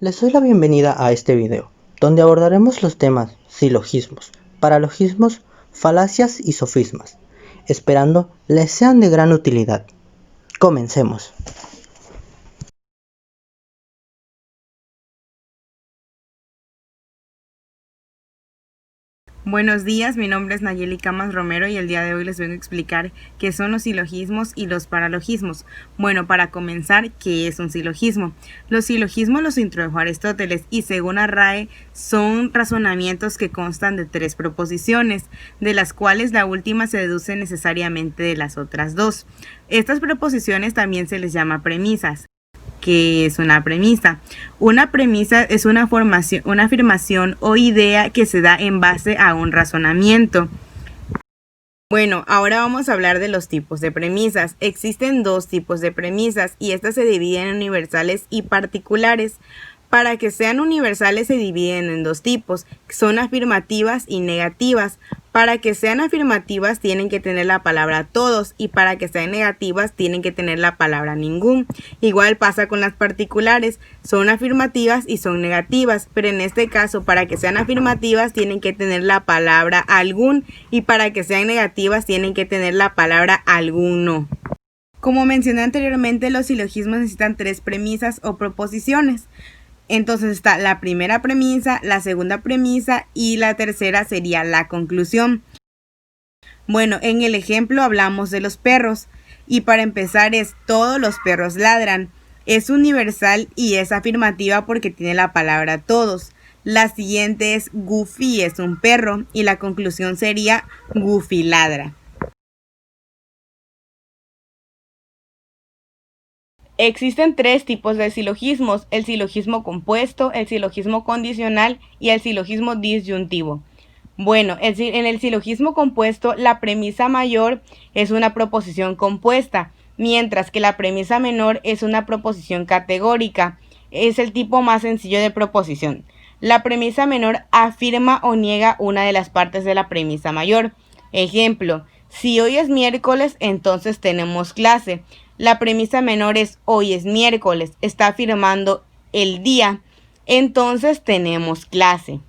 Les doy la bienvenida a este video, donde abordaremos los temas silogismos, paralogismos, falacias y sofismas, esperando les sean de gran utilidad. Comencemos. Buenos días, mi nombre es Nayeli Camas Romero y el día de hoy les vengo a explicar qué son los silogismos y los paralogismos. Bueno, para comenzar, ¿qué es un silogismo? Los silogismos los introdujo Aristóteles y según la RAE son razonamientos que constan de 3 proposiciones, de las cuales la última se deduce necesariamente de las otras 2. Estas proposiciones también se les llama premisas. ¿Qué es una premisa? Una premisa es una afirmación o idea que se da en base a un razonamiento. Bueno, ahora vamos a hablar de los tipos de premisas. Existen 2 tipos de premisas y estas se dividen en universales y particulares. Para que sean universales se dividen en 2 tipos, son afirmativas y negativas. Para que sean afirmativas tienen que tener la palabra todos y para que sean negativas tienen que tener la palabra ningún. Igual pasa con las particulares, son afirmativas y son negativas, pero en este caso para que sean afirmativas tienen que tener la palabra algún y para que sean negativas tienen que tener la palabra alguno. Como mencioné anteriormente, los silogismos necesitan 3 premisas o proposiciones. Entonces está la primera premisa, la segunda premisa y la tercera sería la conclusión. Bueno, en el ejemplo hablamos de los perros y para empezar es todos los perros ladran. Es universal y es afirmativa porque tiene la palabra todos. La siguiente es Goofy es un perro y la conclusión sería Goofy ladra. Existen 3 tipos de silogismos, el silogismo compuesto, el silogismo condicional y el silogismo disyuntivo. Bueno, en el silogismo compuesto la premisa mayor es una proposición compuesta, mientras que la premisa menor es una proposición categórica. Es el tipo más sencillo de proposición. La premisa menor afirma o niega una de las partes de la premisa mayor. Ejemplo, si hoy es miércoles, entonces tenemos clase. La premisa menor es hoy es miércoles, está afirmando el día, entonces tenemos clase.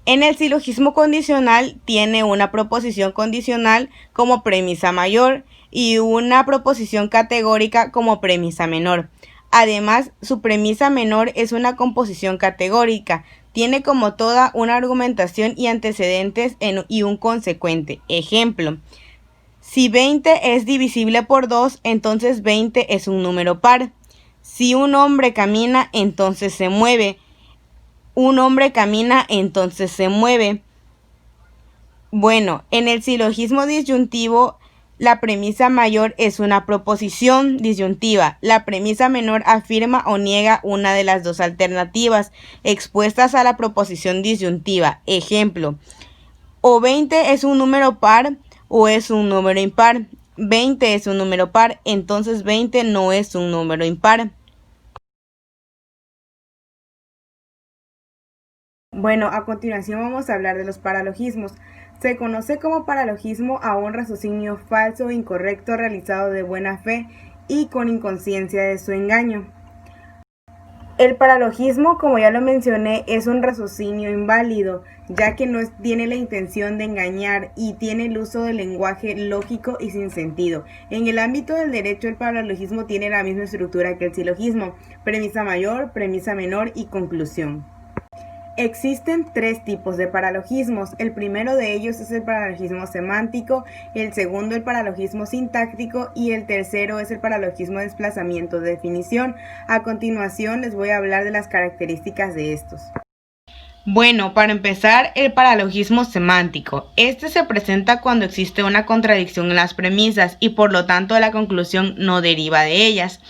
En el silogismo condicional tiene una proposición condicional como premisa mayor y una proposición categórica como premisa menor. Además, su premisa menor es una composición categórica, tiene como toda una argumentación y antecedentes y un consecuente. Ejemplo, si 20 es divisible por 2, entonces 20 es un número par. Si un hombre camina, entonces se mueve. Un hombre camina, entonces se mueve. Bueno, en el silogismo disyuntivo, la premisa mayor es una proposición disyuntiva. La premisa menor afirma o niega una de las 2 alternativas expuestas a la proposición disyuntiva. Ejemplo, o 20 es un número par o es un número impar. 20 es un número par, entonces 20 no es un número impar. Bueno, a continuación vamos a hablar de los paralogismos. Se conoce como paralogismo a un raciocinio falso o incorrecto realizado de buena fe y con inconsciencia de su engaño. El paralogismo, como ya lo mencioné, es un raciocinio inválido, ya que no tiene la intención de engañar y tiene el uso del lenguaje lógico y sin sentido. En el ámbito del derecho, el paralogismo tiene la misma estructura que el silogismo: premisa mayor, premisa menor y conclusión. Existen 3 tipos de paralogismos. El primero de ellos es el paralogismo semántico, el segundo el paralogismo sintáctico y el tercero es el paralogismo de desplazamiento de definición. A continuación les voy a hablar de las características de estos. Bueno, para empezar, el paralogismo semántico. Este se presenta cuando existe una contradicción en las premisas y por lo tanto la conclusión no deriva de ellas.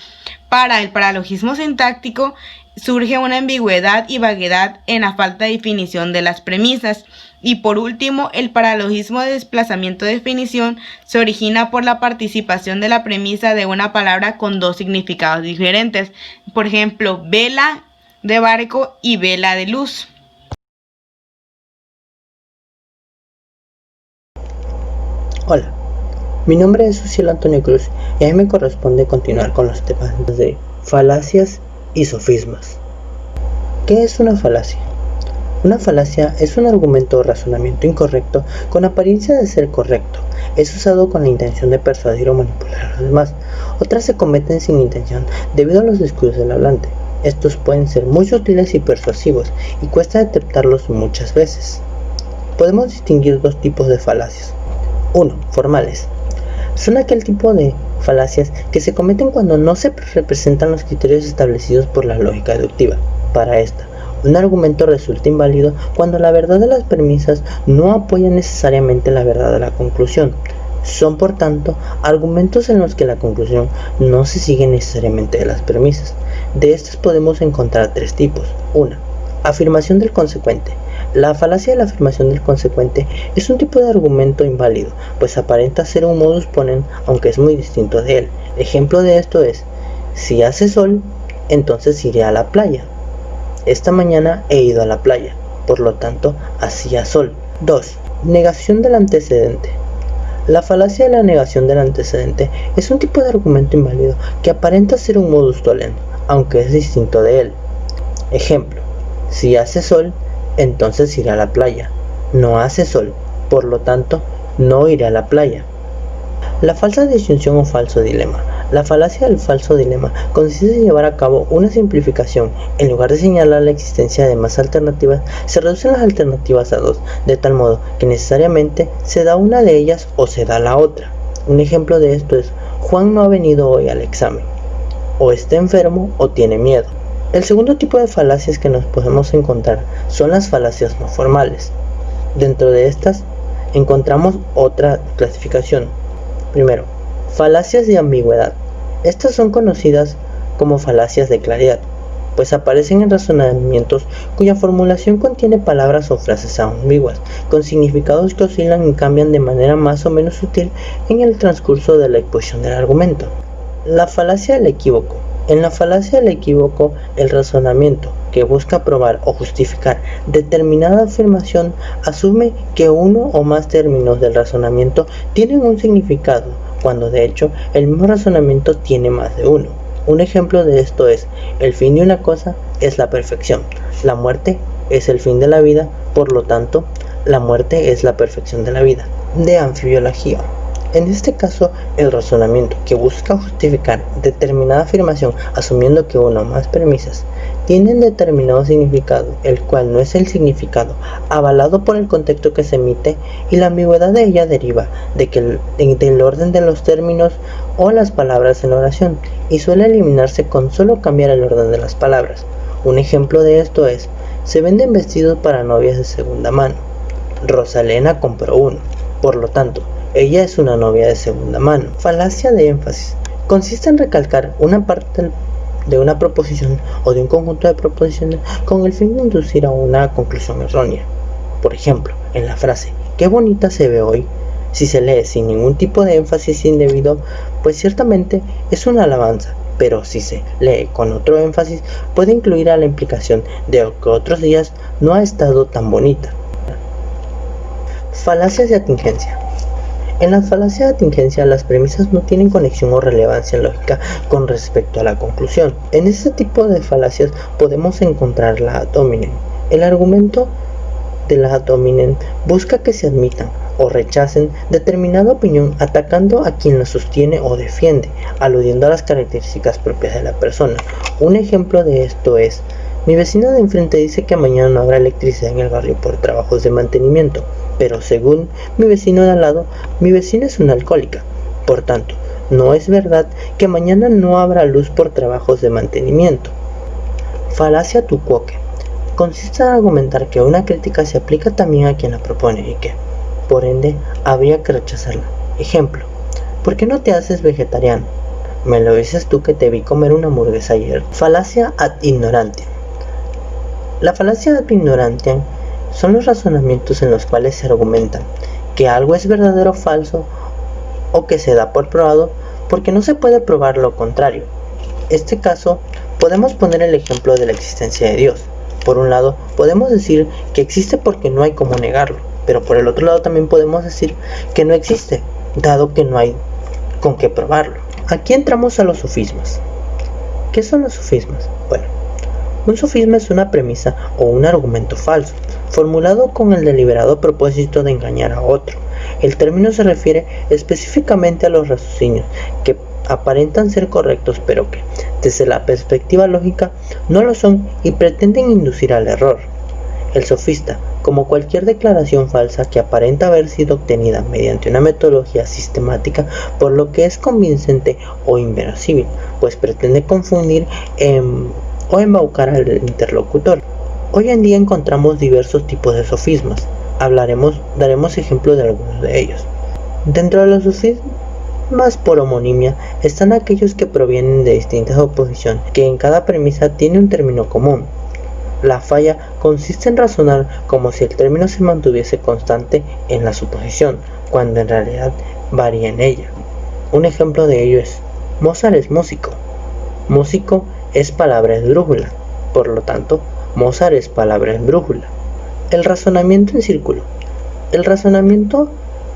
Para el paralogismo sintáctico, surge una ambigüedad y vaguedad en la falta de definición de las premisas. Y por último, el paralogismo de desplazamiento de definición se origina por la participación de la premisa de una palabra con 2 significados diferentes. Por ejemplo, vela de barco y vela de luz. Hola, mi nombre es Uciel Antonio Cruz y a mí me corresponde continuar con los temas de falacias y sofismas. ¿Qué es una falacia? Una falacia es un argumento o razonamiento incorrecto con apariencia de ser correcto. Es usado con la intención de persuadir o manipular a los demás. Otras se cometen sin intención debido a los descuidos del hablante. Estos pueden ser muy sutiles y persuasivos y cuesta detectarlos muchas veces. Podemos distinguir dos tipos de falacias. 1. Formales. Son aquel tipo de falacias que se cometen cuando no se representan los criterios establecidos por la lógica deductiva. Para esta, un argumento resulta inválido cuando la verdad de las premisas no apoya necesariamente la verdad de la conclusión. Son, por tanto, argumentos en los que la conclusión no se sigue necesariamente de las premisas. De estas podemos encontrar tres tipos. 1. Afirmación del consecuente. La falacia de la afirmación del consecuente es un tipo de argumento inválido, pues aparenta ser un modus ponens, aunque es muy distinto de él. Ejemplo de esto es: si hace sol, entonces iré a la playa. Esta mañana he ido a la playa, por lo tanto, hacía sol. 2. Negación del antecedente. La falacia de la negación del antecedente es un tipo de argumento inválido que aparenta ser un modus tollens, aunque es distinto de él. Ejemplo: si hace sol, entonces iré a la playa. No hace sol, por lo tanto, no iré a la playa. La falsa disyunción o falso dilema. La falacia del falso dilema consiste en llevar a cabo una simplificación. En lugar de señalar la existencia de más alternativas, se reducen las alternativas a dos, de tal modo que necesariamente se da una de ellas o se da la otra. Un ejemplo de esto es: Juan no ha venido hoy al examen. O está enfermo o tiene miedo. El segundo tipo de falacias que nos podemos encontrar son las falacias no formales. Dentro de estas encontramos otra clasificación. Primero, falacias de ambigüedad. Estas son conocidas como falacias de claridad, pues aparecen en razonamientos cuya formulación contiene palabras o frases ambiguas, con significados que oscilan y cambian de manera más o menos sutil en el transcurso de la exposición del argumento. La falacia del equívoco. En la falacia del equívoco, el razonamiento que busca probar o justificar determinada afirmación asume que uno o más términos del razonamiento tienen un significado, cuando de hecho el mismo razonamiento tiene más de uno. Un ejemplo de esto es: el fin de una cosa es la perfección. La muerte es el fin de la vida, por lo tanto, la muerte es la perfección de la vida. De anfibiología. En este caso, el razonamiento que busca justificar determinada afirmación asumiendo que una o más premisas tienen determinado significado, el cual no es el significado avalado por el contexto que se emite, y la ambigüedad de ella deriva del orden de los términos o las palabras en la oración, y suele eliminarse con solo cambiar el orden de las palabras. Un ejemplo de esto es: se venden vestidos para novias de segunda mano. Rosalena compró uno, por lo tanto, ella es una novia de segunda mano. Falacia de énfasis. Consiste en recalcar una parte de una proposición o de un conjunto de proposiciones con el fin de inducir a una conclusión errónea. Por ejemplo, en la frase "qué bonita se ve hoy", si se lee sin ningún tipo de énfasis indebido, pues ciertamente es una alabanza, pero si se lee con otro énfasis, puede incluir a la implicación de que otros días no ha estado tan bonita. Falacias de atingencia. En las falacias de atingencia, las premisas no tienen conexión o relevancia lógica con respecto a la conclusión. En este tipo de falacias podemos encontrar la ad hominem. El argumento de la ad hominem busca que se admitan o rechacen determinada opinión atacando a quien la sostiene o defiende, aludiendo a las características propias de la persona. Un ejemplo de esto es: mi vecina de enfrente dice que mañana no habrá electricidad en el barrio por trabajos de mantenimiento, pero según mi vecino de al lado, mi vecina es una alcohólica. Por tanto, no es verdad que mañana no habrá luz por trabajos de mantenimiento. Falacia tu quoque. Consiste en argumentar que una crítica se aplica también a quien la propone y que, por ende, habría que rechazarla. Ejemplo: ¿por qué no te haces vegetariano? Me lo dices tú que te vi comer una hamburguesa ayer. Falacia ad ignorantiam. La falacia ad ignorantiam son los razonamientos en los cuales se argumenta que algo es verdadero o falso, o que se da por probado porque no se puede probar lo contrario. En este caso, podemos poner el ejemplo de la existencia de Dios. Por un lado, podemos decir que existe porque no hay cómo negarlo, pero por el otro lado también podemos decir que no existe, dado que no hay con qué probarlo. Aquí entramos a los sofismas. ¿Qué son los sofismas? Bueno, Un sofisma es una premisa o un argumento falso, formulado con el deliberado propósito de engañar a otro. El término se refiere específicamente a los raciocinios que aparentan ser correctos pero que, desde la perspectiva lógica, no lo son y pretenden inducir al error. El sofista, como cualquier declaración falsa que aparenta haber sido obtenida mediante una metodología sistemática, por lo que es convincente o inverosímil, pues pretende confundir o embaucar al interlocutor. Hoy en día encontramos diversos tipos de sofismas. Daremos ejemplo de algunos de ellos. Dentro de los sofismas por homonimia están aquellos que provienen de distintas oposiciones, que en cada premisa tiene un término común. La falla consiste en razonar como si el término se mantuviese constante en la suposición, cuando en realidad varía en ella. Un ejemplo de ello es: Mozart es músico. Músico es palabra esdrújula, por lo tanto, Mozart es palabra esdrújula. El razonamiento en círculo. El razonamiento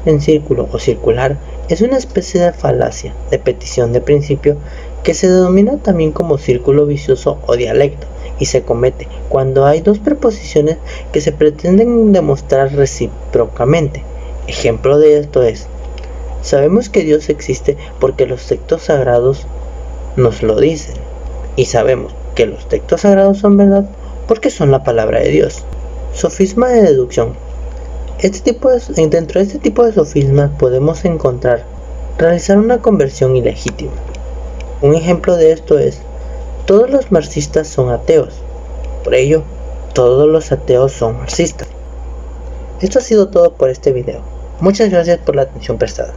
en círculo o circular es una especie de falacia de petición de principio que se denomina también como círculo vicioso o dialecto, y se comete cuando hay dos preposiciones que se pretenden demostrar recíprocamente. Ejemplo de esto es: sabemos que Dios existe porque los textos sagrados nos lo dicen, y sabemos que los textos sagrados son verdad porque son la palabra de Dios. Sofisma de deducción. Dentro de este tipo de sofismas podemos realizar una conversión ilegítima. Un ejemplo de esto es: todos los marxistas son ateos, por ello, todos los ateos son marxistas. Esto ha sido todo por este video. Muchas gracias por la atención prestada.